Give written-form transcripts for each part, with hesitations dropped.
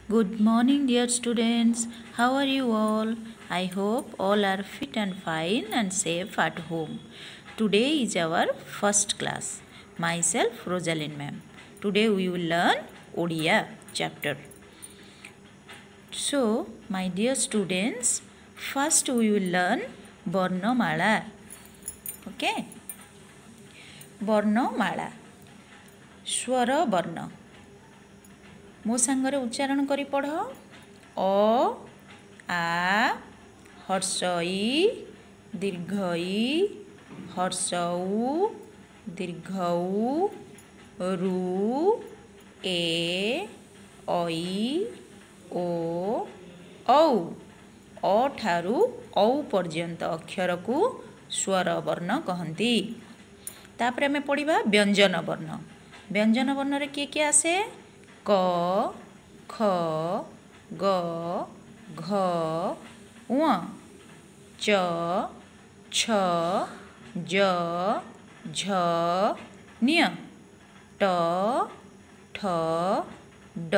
Good morning, dear students. How are you all? I hope all are fit and fine and safe at home. Today is our first class. Myself, Rosalind ma'am. Today we will learn Odia chapter. So, my dear students, first we will learn Barnamala. Okay? Barnamala. ସ୍ୱର ବର୍ଣ୍ଣ ମୋ ସାଙ୍ଗରେ ଉଚ୍ଚାରଣ କରି ପଢ଼ ଅ ଆ ହର୍ଷ ଇ ଦୀର୍ଘ ଇ ହର୍ଷ ଉ ଦୀର୍ଘ ଉ ରୁ ଏ ଐ ଓ ଔ ଅ ଠାରୁ ଔ ପର୍ଯ୍ୟନ୍ତ ଅକ୍ଷରକୁ ସ୍ୱର ବର୍ଣ୍ଣ କହନ୍ତି। ତାପରେ ଆମେ ପଢ଼ିବା ବ୍ୟଞ୍ଜନ ବର୍ଣ୍ଣ। ବ୍ୟଞ୍ଜନ ବର୍ଣ୍ଣରେ କିଏ କିଏ ଆସେ? କ ଖ ଗ ଘ ଙ ଚ ଛ ଜ ଝ ଞ ଟ ଠ ଡ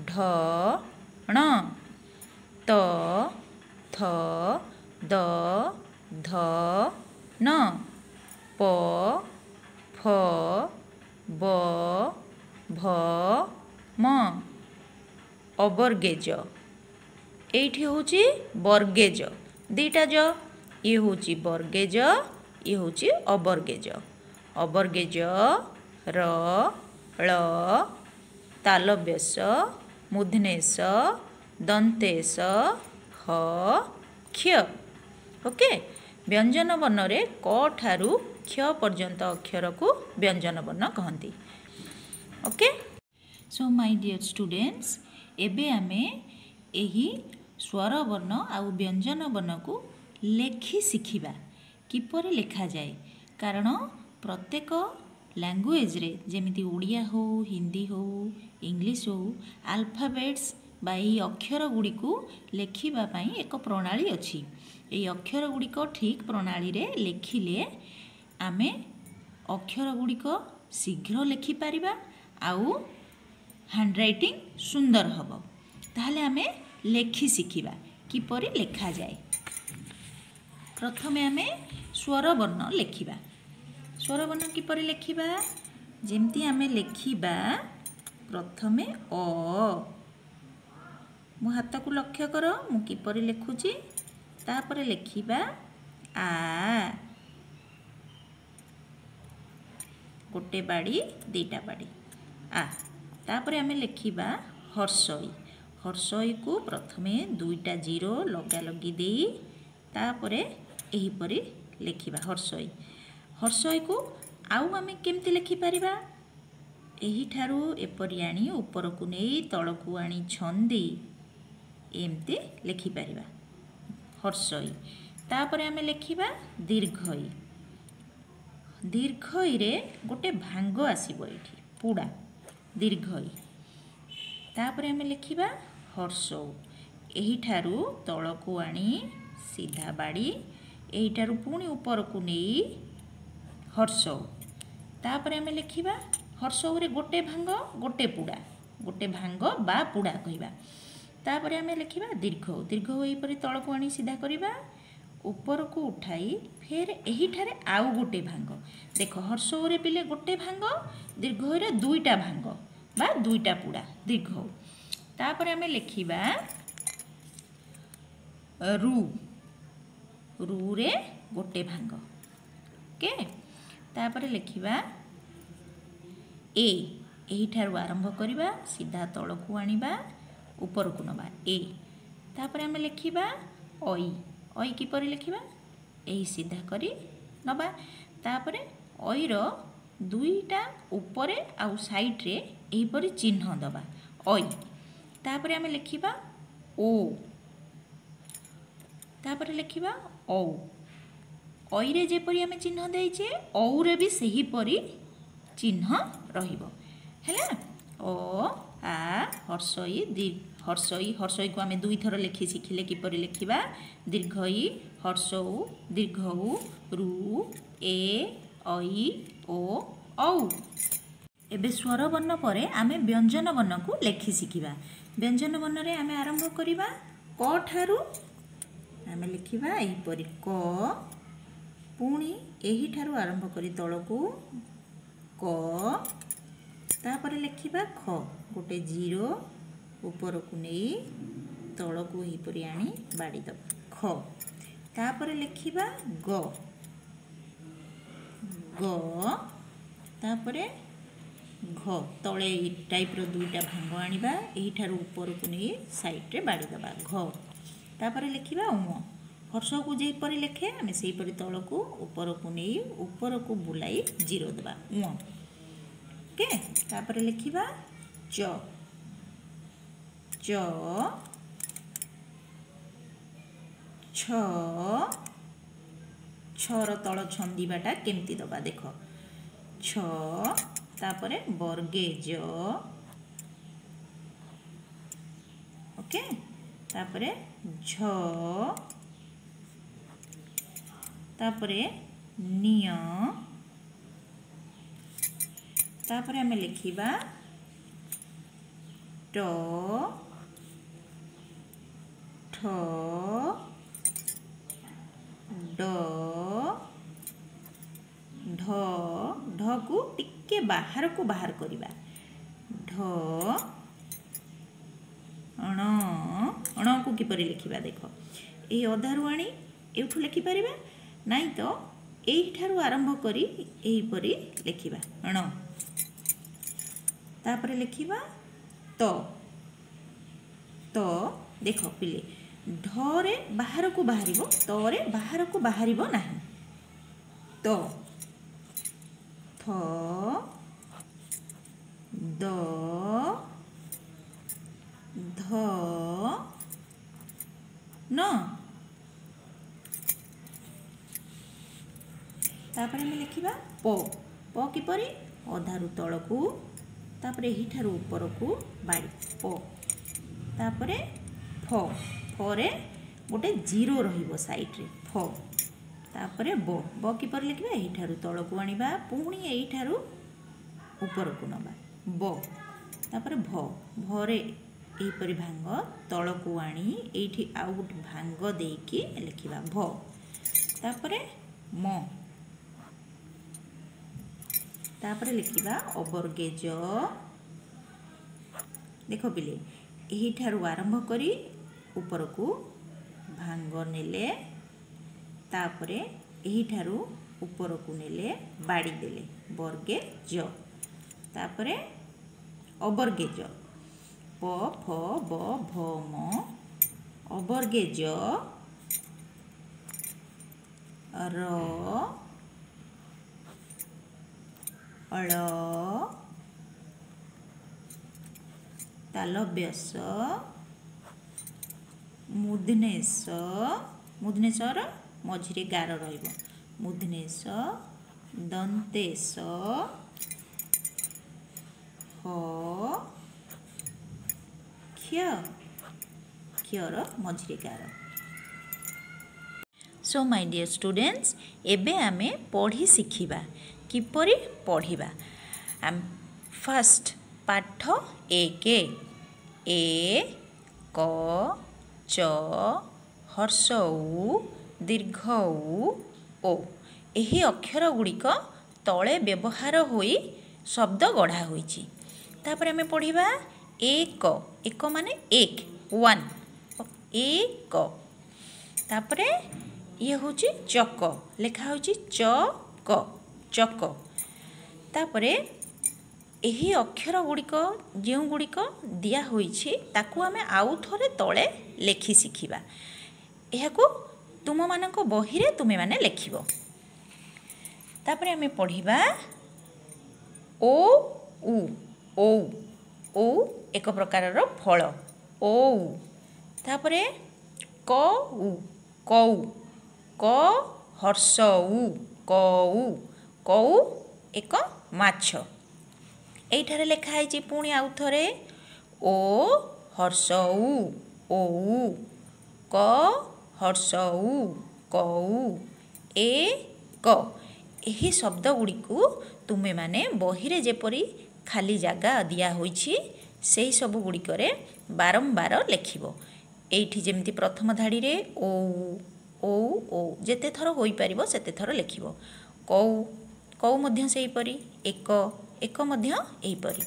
ଢ ଣ ତ ଥ ଦ ଧ ନ ପ ଫ ବ ଭ ମ ଅବର୍ଗେଜ। ଏଇଠି ହେଉଛି ବର୍ଗେଜ, ଦୁଇଟା ଜ, ଇଏ ହେଉଛି ବର୍ଗେଜ, ଇଏ ହେଉଛି ଅବର୍ଗେଜ। ଅବର୍ଗେଜ ର ଳ ତାଲବ୍ୟସ ମୂର୍ଦ୍ଧନେଶ ଦନ୍ତେଶ ହ କ୍ଷ। ଓକେ, ବ୍ୟଞ୍ଜନ ବର୍ଣ୍ଣରେ କ ଠାରୁ କ୍ଷ ପର୍ଯ୍ୟନ୍ତ ଅକ୍ଷରକୁ ବ୍ୟଞ୍ଜନ ବର୍ଣ୍ଣ କହନ୍ତି। ଓକେ, ସୋ ମାଇ ଡିୟର ଷ୍ଟୁଡେଣ୍ଟସ୍, ଏବେ ଆମେ ଏହି ସ୍ୱର ବର୍ଣ୍ଣ ଆଉ ବ୍ୟଞ୍ଜନ ବର୍ଣ୍ଣକୁ ଲେଖି ଶିଖିବା କିପରି ଲେଖାଯାଏ। କାରଣ ପ୍ରତ୍ୟେକ ଲାଙ୍ଗୁଏଜ୍ରେ ଯେମିତି ଓଡ଼ିଆ ହେଉ, ହିନ୍ଦୀ ହେଉ, ଇଂଲିଶ ହେଉ, ଆଲଫାବେଟ୍ସ ବା ଏହି ଅକ୍ଷର ଗୁଡ଼ିକୁ ଲେଖିବା ପାଇଁ ଏକ ପ୍ରଣାଳୀ ଅଛି। ଏହି ଅକ୍ଷର ଗୁଡ଼ିକ ଠିକ୍ ପ୍ରଣାଳୀରେ ଲେଖିଲେ ଆମେ ଅକ୍ଷର ଗୁଡ଼ିକ ଶୀଘ୍ର ଲେଖିପାରିବା ଆଉ ହ୍ୟାଣ୍ଡରାଇଟିଂ ସୁନ୍ଦର ହେବ। ତାହେଲେ ଆମେ ଲେଖି ଶିଖିବା କିପରି ଲେଖାଯାଏ। ପ୍ରଥମେ ଆମେ ସ୍ୱର ବର୍ଣ୍ଣ ଲେଖିବା। ସ୍ୱର ବର୍ଣ୍ଣ କିପରି ଲେଖିବା? ଯେମିତି ଆମେ ଲେଖିବା ପ୍ରଥମେ ଅ, ମୋ ହାତକୁ ଲକ୍ଷ୍ୟ କର, ମୁଁ କିପରି ଲେଖୁଛି। ତାପରେ ଲେଖିବା ଆ, ଗୋଟେ ବାଡ଼ି ଦୁଇଟା ବାଡ଼ି ଆ। ତାପରେ ଆମେ ଲେଖିବା ହର୍ଷଇ। ହର୍ଷଇକୁ ପ୍ରଥମେ ଦୁଇଟା ଜିରୋ ଲଗାଲଗି ଦେଇ ତାପରେ ଏହିପରି ଲେଖିବା ହର୍ଷଇ। ହର୍ଷଇକୁ ଆଉ ଆମେ କେମିତି ଲେଖିପାରିବା? ଏହିଠାରୁ ଏପରି ଆଣି ଉପରକୁ ନେଇ ତଳକୁ ଆଣି ଛନ୍ଦି ଏମିତି ଲେଖିପାରିବା ହର୍ଷଇ। ତାପରେ ଆମେ ଲେଖିବା ଦୀର୍ଘଇ। ଦୀର୍ଘଇରେ ଗୋଟେ ଭାଙ୍ଗ ଆସିବ ଏଇଠି ପୁଡ଼ା ଦୀର୍ଘଇ। ତାପରେ ଆମେ ଲେଖିବା ହର୍ଷଉ। ଏହିଠାରୁ ତଳକୁ ଆଣି ସିଧା ବାଡ଼ି, ଏହିଠାରୁ ପୁଣି ଉପରକୁ ନେଇ ହର୍ଷଉ। ତାପରେ ଆମେ ଲେଖିବା ହର୍ଷଉରେ ଗୋଟେ ଭାଙ୍ଗ ଗୋଟେ ପୁଡ଼ା, ଗୋଟେ ଭାଙ୍ଗ ବା ପୁଡ଼ା କହିବା। ତାପରେ ଆମେ ଲେଖିବା ଦୀର୍ଘଉ। ଦୀର୍ଘଉ ଏହିପରି ତଳକୁ ଆଣି ସିଧା କରିବା, ଉପରକୁ ଉଠାଇ ଫେର ଏହିଠାରେ ଆଉ ଗୋଟେ ଭାଙ୍ଗ। ଦେଖ, ହର୍ଷଉରେ ପିଲେ ଗୋଟେ ଭାଙ୍ଗ, ଦୀର୍ଘଉରେ ଦୁଇଟା ଭାଙ୍ଗ ବା ଦୁଇଟା ପୁଡ଼ା ଦୀର୍ଘଉ। ତାପରେ ଆମେ ଲେଖିବା ରୁ। ରୁରେ ଗୋଟେ ଭାଙ୍ଗ। ଓକେ, ତାପରେ ଲେଖିବା ଏ। ଏହିଠାରୁ ଆରମ୍ଭ କରିବା, ସିଧା ତଳକୁ ଆଣିବା, ଉପରକୁ ନେବା ଏ। ତାପରେ ଆମେ ଲେଖିବା ଐ। ଐ କିପରି ଲେଖିବା? ଏହି ସିଧା କରି ନେବା। ତାପରେ ଐର ଦୁଇଟା ଉପରେ ଆଉ ସାଇଡ଼୍ରେ ଏହିପରି ଚିହ୍ନ ଦେବା ଐ। ତାପରେ ଆମେ ଲେଖିବା ଓ। ତାପରେ ଲେଖିବା ଔ। ଐରେ ଯେପରି ଆମେ ଚିହ୍ନ ଦେଇଛେ ଔରେ ବି ସେହିପରି ଚିହ୍ନ ରହିବ। ହେଲା, ଅ ଆ ହର୍ଷଇ ହର୍ଷଇ। ହର୍ଷଇକୁ ଆମେ ଦୁଇଥର ଲେଖି ଶିଖିଲେ କିପରି ଲେଖିବା। ଦୀର୍ଘଇ ହର୍ଷଉ ଦୀର୍ଘଉ ରୁ ଏ ଐ ଓ ଔ। एबे स्वर वर्ण पर आमे व्यंजन वर्ण को लेखि शिखिबा। व्यंजन वर्ण रे आमे आरंभ करिबा क ठारू आमे लिखिबा एहिपरि क, पुणी एही ठारू आरंभ करी तळकू क, तापर लिखिबा ख, गोटे जीरो उपरकू नहीं तळकू एहिपरि आनी बाड़ी दबा ख, तापर लिखिबा ग, ग, तापरे घ, तले टाइप रो दुईटा भांग आनिबा एही ठारू उपरकू नहीं साइड रे बाड़ी दबा घ, तापर लिखिबा उम, हर्ष को जेपरि लेखे आमे सेहीपरि तळकू उपरकू नहीं उपरकू बुलाई जीरो दबा उम। ओके, तापर लिखिबा च, च, छ, छर तल छंदीबाटा केमती दबा देख छ, तापरे वर्गे ज, ओके, तापरे झ, तापरे निय, तापरे हमें लिखिबा ट, ठ, ड, ढ, ढ को टिके बाहर को बाहर करिबा ढ, अण, अण को किपरि लिखिबा देख ए अधारु आनी एठू लिखि परिबा नाई तो एही ठारू आरंभ करी एही परि लिखिबा अण, तापरे लिखिबा त, त देख पिले ढ रे बाहर को बाहरिबो त रे बाहर को बाहरिबो नाही तो थ, द, ध, न, तापर हमें लिखिबा प, प किपरि अधारु तळकू तापर एही ठारू उपरकू बाड़ी प, तापरे फ, फ रे गोटे जीरो रहिबो साइड रे फ, तापरे ब, ब किपर लिखिबा एही ठारू तळकू आनिबा पुणी एही ठारू उपरकू नबा ब, तापरे भ, भ रे एही परि भांग तळकू आनी एठी आउ गोटे भांग देकी लिखिबा भ, तापरे म, तापरे लिखिबा अवर्गे ज, देख पिले एही ठारू आरंभ करी उपरकू भांग नेले तापरे एही ठारू उपरकू नेले बाड़ी देले वर्गे ज, तापरे अवर्गे ज प, फ, ब, भ, म, अवर्गे ज, र, अळ, तालव्य स, मूर्धन्य स, मूर्धन्य स र मझिरे गार रहिबो मूर्धन्य स, दन्ते स, ह, क्ष, क्ष र मझिरे गार। सो माय डियर स्टूडेंट्स एबे आमे पढ़ी शिखिबा किपरि पढ़िबा। फर्स्ट पाठ एक ए क च हर्ष उ दीर्घ ओ एही अक्षर गुड़िक तले व्यवहार होई शब्द गढ़ा होईछि। तापर आमे पढ़िबा एक, एक माने एक वन एक, तापरे ये होची चक लेखा होची चक चक, तापरे एही अक्षर गुड़िक जो गुड़िक दिया होईछि ताकू आमे आउ थरे तले लेखि शिखिबा। एहाकू तुम मानक बही रे तुमे माने लेखिबो। तापरे आमे पढ़िबा ओ उ ओ ओ एक प्रकार रो फल ओ, तापरे क उ कौ क हर्ष उ कौ कौ एक माछ। एठारे लेखा है पुणी आउ थरे ओ हर्ष उ ओ क हर्ष उ कौ ए क। एही शब्द गुड़ी को तुमे माने बही रे जेपरी खाली जगह दिया होइछि सेही सब गुड़िकरे बारंबार लेखिबो। एइठी जेमति प्रथम धाड़ी रे ओ ओ ओ जेते थर होई परिबो सेते थर लेखिबो। कौ कौ मध्य सेही परी एक एक मध्य एही परी।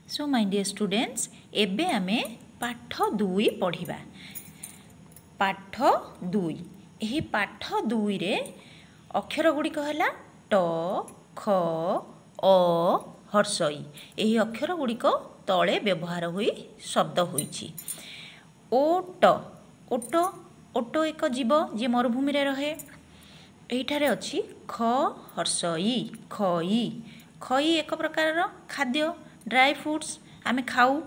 सो माय डियर स्टूडेंट्स एबे आमे पाठ 2 पढ़िबा। पाठ 2 एही पाठ 2 रे अक्षर गुड़िक हला ट ख अ हर्षई। एही अक्षर गुड़िक तले व्यवहार होई शब्द होइछि। ओट ओट ओट एक जीव जे मरुभूमि रे रहे। एहिठारे अछि ख हर्षई खई। खई एक प्रकार खाद्य ड्राई फ्रूट्स आमे खाऊ।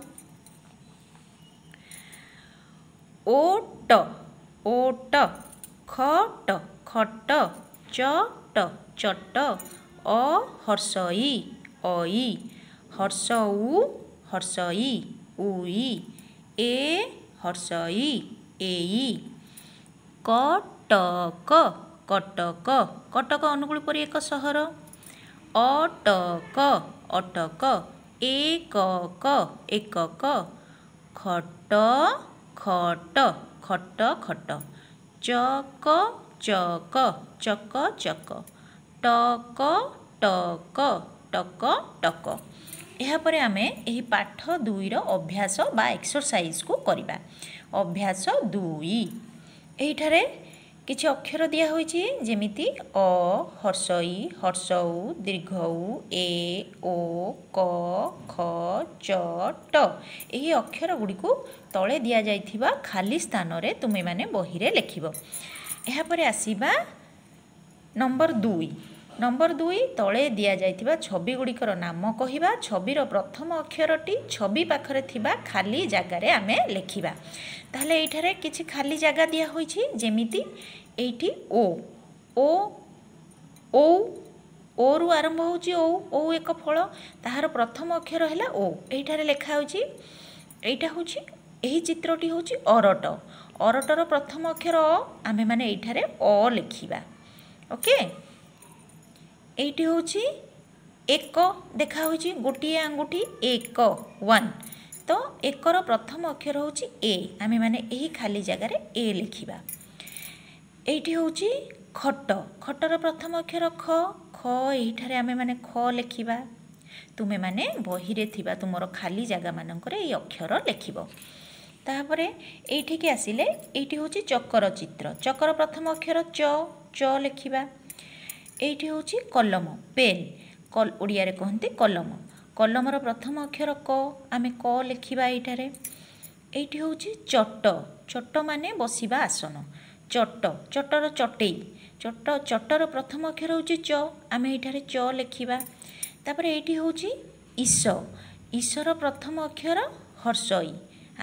ओट ओट खट खट चट चट अहर्षई अई हर्षऊ हर्षई उई ए हर्षई एई कटक कटक कटक अनुगुल परी एक सहर। अटक अटक एकक एकक खट खट खट खट चक चक चक चक टक टक टक टक। यापर आमे एही पाठ 2 रो अभ्यास बा एक्सरसाइज को करिबा। अभ्यास 2 एहिठारे किछि अक्षर दिया होइछि जेमिति अ हर्षई हर्षऊ दीर्घऊ ए ओ क ख च ट। एही अक्षर गुड़िक तले दिया जाइथिबा खाली स्थान रे तुमे माने बही रे लेखिबो। एहा परे आसीबा नंबर 2। नंबर 2 तले दिया जाइथिबा छवि गुड़िकर नाम कहिबा। छविर प्रथम अक्षरटी छवि पाखरे थिबा खाली जगह रे आमे लेखिबा। ताहले एइठारे किछि खाली जगह दिया होइछि जेमिति एइठी ओ ओ ओ ओ रु आरंभ होउछि ओ ओ एक फल ताहार प्रथम अक्षर हैला ओ। एइठारे लेखा होइछि एइटा होउछि एही चित्रटी होउछि अरट। अरटर प्रथम अक्षर अ आमे माने एइठारे अ लेखिबा। ओके एइटी होउछि एक देखा होइछि गोटिए आंगुठी एक 1 तो एकर प्रथम अक्षर होउछि ए आमे माने एही खाली जगह रे ए लेखिबा। एइठी होउछि खट खटर प्रथम अक्षर ख ख एहिठारे आमे माने ख लेखिबा। तुमे माने बही रे थिबा तुमरो खाली जगह मानकर ए अक्षर लेखिबो। तापरे एइठी के आसिले एइठी होउछि चक्कर चित्र। चक्कर प्रथम अक्षर च च लेखिबा। एइठी होउछि कलम पेन ओडिया रे कहंती कलम। कलमर प्रथम अक्षर क आमे क लेखिबा एइठारे। एइठी होउछि चट चट माने बसिबा आसन। चट चटर चटेई चट चटर प्रथम अक्षर होउछि च आमे एइठारे च लेखिबा। तापरे एइठी होउछि ईश ईशर प्रथम अक्षर हर्षई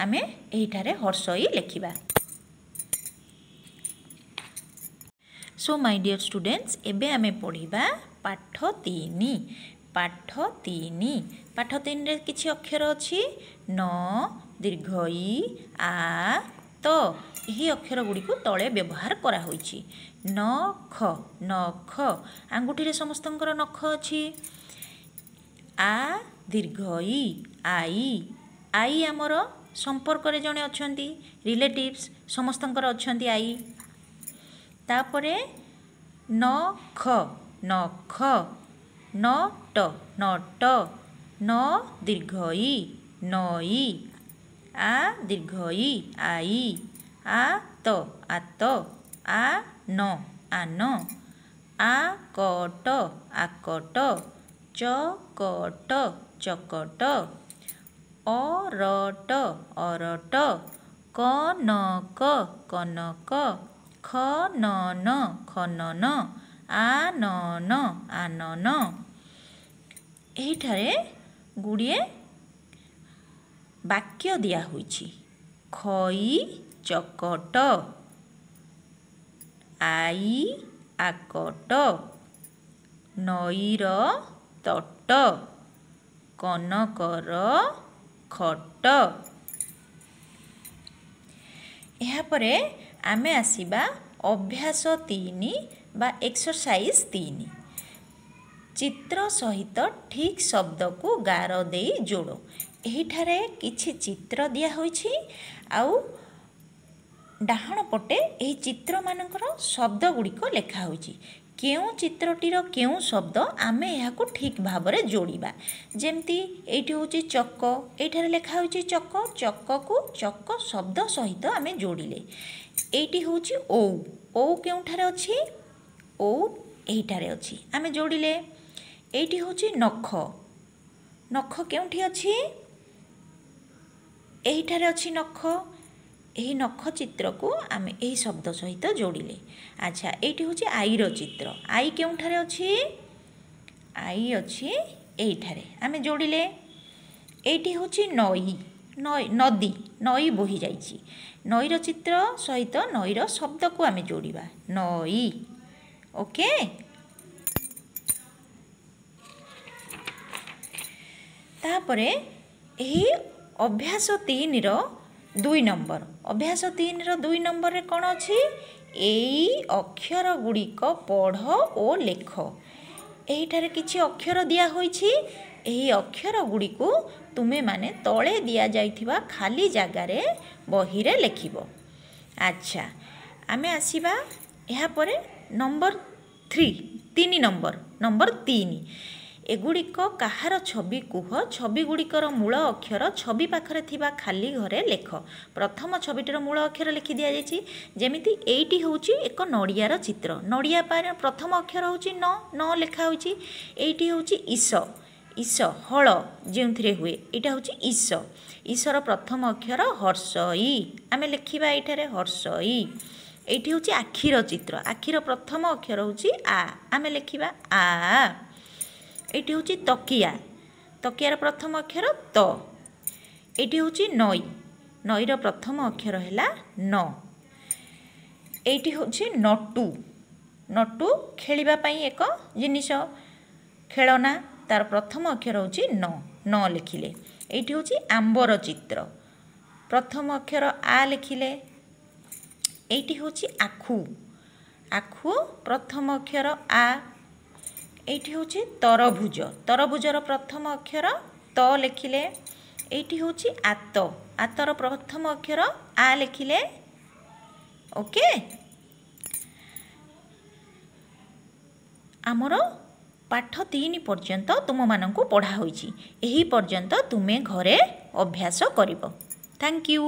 आमे एइठारे हर्षई लेखिबा। सो माय डियर स्टूडेंट्स एबे आमे पढ़िबा पाठ 3। पाठ 3 पाठ 3 रे किछि अक्षर अछि न दीर्घई आ त। एही अक्षर गुड़ी को तले व्यवहार करा होइछि। नख नख आंगुठी रे समस्तंकर नख अछि। आ दीर्घई आई आई आमर संपर्क रे जणे अछंती रिलेटिव्स समस्तंकर अछंती आई। तापरे नख नख नट नट न दीर्घई नई आ दीर्घई आई आत आत आ न आन आकट आकट चकट चकट अरट अरट कनक कनक खनन खनन आनन आनन। एहिठारे गुड़िए वाक्य दिया होइछि। खई चकट आई आकट नईर तट कनकर खट। यापरे आमे आसीबा अभ्यास 3 बा एक्सरसाइज 3। चित्र सहित ठीक शब्द को गार दे जोड़। एहिठारे किछि चित्र दिया होइछि आउ डाहाण पटे एही चित्र मानकर शब्द गुड़िक लिखा होइछि। केउं चित्रटीर केउं शब्द आमे एहाकु ठीक भाबरे जोड़िबा। जेमती एइठी होछि चक्क, एइठारे लिखा होइछि चक्क, चक्क को चक्क शब्द सहित आमे जोड़िले। एइठी होछि ओ, ओ केउंठारे अछि? ओ एइठारे अछि, आमे जोड़िले। एइठी होछि नख, नख केउंठी अछि? एहिठारे अछि नख। एही नख चित्र को आमे एही शब्द सहित जोड़िले। अच्छा, एइठी होछि आईर चित्र, आई केउंठारे अछि? आई अछि एइठारे, आमे जोड़िले। एइठी होछि नई, नई नदी, नई बोही जाइछि। नईर चित्र सहित नईर शब्द को आमे जोड़िबा, नई। ओके, तापरे एही अभ्यास 3 रो 2 नंबर, अभ्यास 3 रो 2 नंबर रे कोन अछि? एई अक्षर गुड़िक पढ़ ओ लेख। एहिठारे किछि अक्षर दिया होइछि। एही अक्षर गुड़िकु तुमे माने तळे दिया जाइथिबा खाली जागारे बही रे लेखिबो। अच्छा, आमे आसीबा एहा परे नंबर 3 नंबर 3। एगुड़िक काहार छवि कुह, छवि गुड़िकर मूल अक्षर छवि पाखरे थिबा खाली घरे लेख। प्रथम छविटर मूल अक्षर लिखि दिया जाइछि। जेमिति एइटी होउछि एक नड़ियार चित्र, नड़िया पार प्रथम अक्षर होउछि न, न लेखा होइछि। एइटी होउछि ईश, ईश हल जेउथिरे हुए, एटा होउछि ईश। ईशर प्रथम अक्षर हर्ष ई, आमे लिखिबा एइठारे हर्ष ई। एइठी होउछि आखिर चित्र, आखिर प्रथम अक्षर होउछि आ, आमे लिखिबा आ। एइठी होउछि तकिया, तकियार प्रथम अक्षर त। एइठी होउछि नई, नईर प्रथम अक्षर हैला न। एइठी होउछि नटु, नटु खेलिबा पई एक जिनिस खेलना, तार प्रथम अक्षर होउछि न, न लिखिले। एइठी होउछि आंबर चित्र, प्रथम अक्षर आ लिखिले। एइठी होउछि आखु, आखु प्रथम अक्षर आ। एइठी होउछि तरभुज, तरभुजर प्रथम अक्षर त लिखिले। एइठी होउछि आत, आतर प्रथम अक्षर आ लिखिले। ओके, आमर पाठ 3 पर्यंत तुम मानंकु पढ़ा होइछि। एही पर्यंत तुमे घरे अभ्यास करिबो। Thank you.